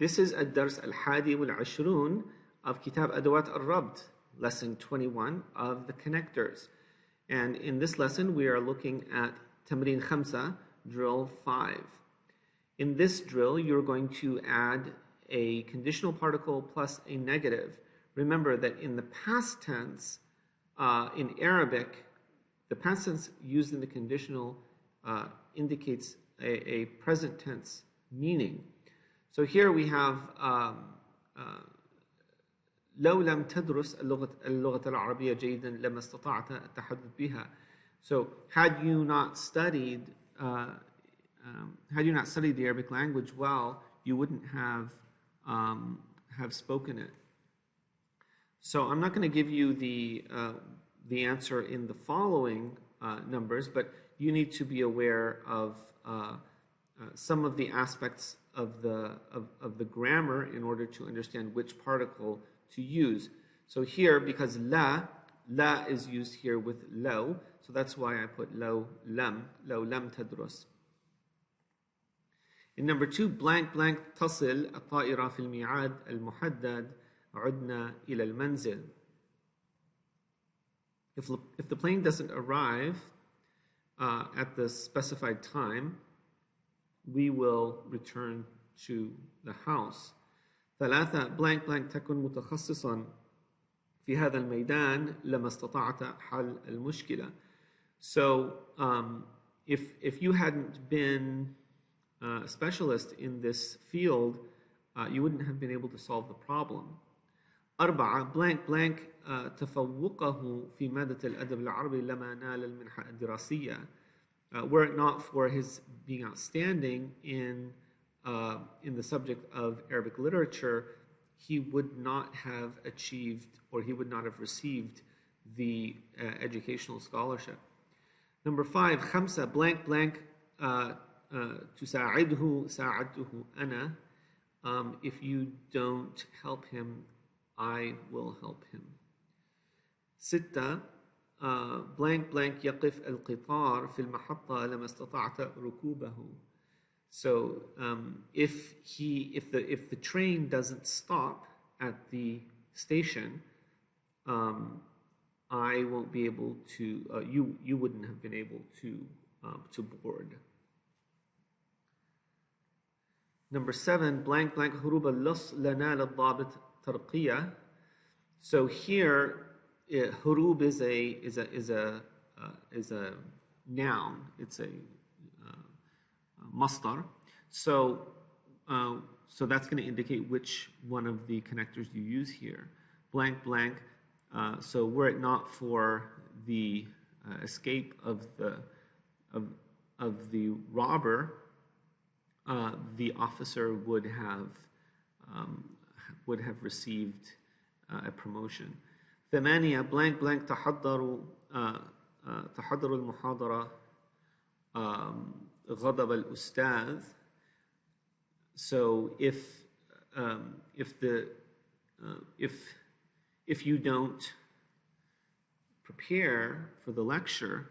This is الدرس الحادي والعشرون of كتاب أدوات الربط, lesson 21 of the connectors. And in this lesson, we are looking at تمرين 5, drill 5. In this drill, you're going to add a conditional particle plus a negative. Remember that in the past tense, in Arabic, the past tense used in the conditional indicates a present tense meaning. So here we have لو لم تدرس اللغة العربية جيدا لما استطعت التحدث بها. So had you not studied the Arabic language well, you wouldn't have spoken it. So I'm not going to give you the answer in the following numbers, but you need to be aware of some of the aspects of the grammar in order to understand which particle to use. So here, because la is used here with لو, so that's why I put لو لم تدرس. In number 2, blank blank تصل الطائرة في الميعاد المحدد عدنا إلى المنزل. If the plane doesn't arrive at the specified time, we will return to the house. 3, blank blank تكن متخصصا في هذا الميدان لما استطعت حل المشكلة. So if you hadn't been a specialist in this field, you wouldn't have been able to solve the problem. 4, blank blank تفوقه في مادة الأدب العربي لما نال المنحة الدراسية. Were it not for his being outstanding in the subject of Arabic literature, he would not have achieved, or he would not have received the educational scholarship. Number 5, 5 blank blank تساعده ساعدته أنا. If you don't help him, I will help him. 6, blank blank يقف القطار في المحطة لما استطعت ركوبه. So if the train doesn't stop at the station, I won't be able to. You wouldn't have been able to board. Number 7, blank blank هروب اللص لنا للضابط ترقية. So here, hurub is a noun. It's a masdar. So that's going to indicate which one of the connectors you use here. Blank blank. So were it not for the escape of the robber, the officer would have received a promotion. 8, blank blank تحضروا المحاضرة غضب الأستاذ. So if you don't prepare for the lecture,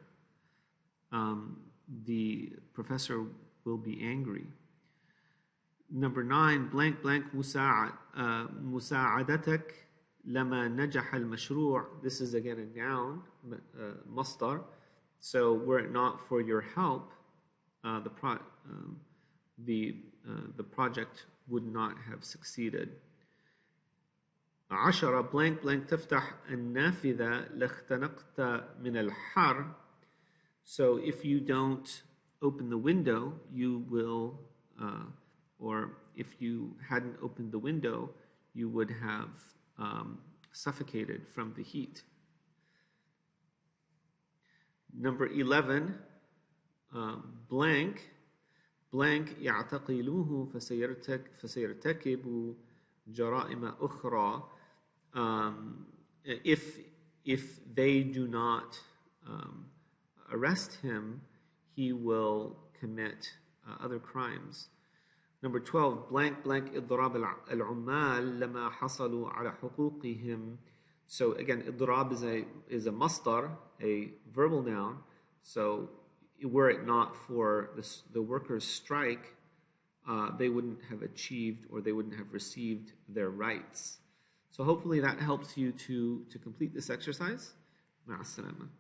the professor will be angry. Number 9, blank blank مساعدتك لما نجح المشروع. This is again a noun, masdar. So were it not for your help, the project would not have succeeded. 10, blank blank تفتح النافذة لاختنقت من الحر. So if you don't open the window, you will, or if you hadn't opened the window, you would have suffocated from the heat. Number 11, blank blank يعتقلوه فسيرتكب جرائم أخرى. If they do not arrest him, he will commit other crimes. Number 12, blank blank إضراب العمال لما حصلوا على حقوقهم. So again, إضراب is a masdar, a verbal noun. So were it not for the workers' strike, they wouldn't have achieved or they wouldn't have received their rights. So hopefully that helps you to complete this exercise. مع السلامة.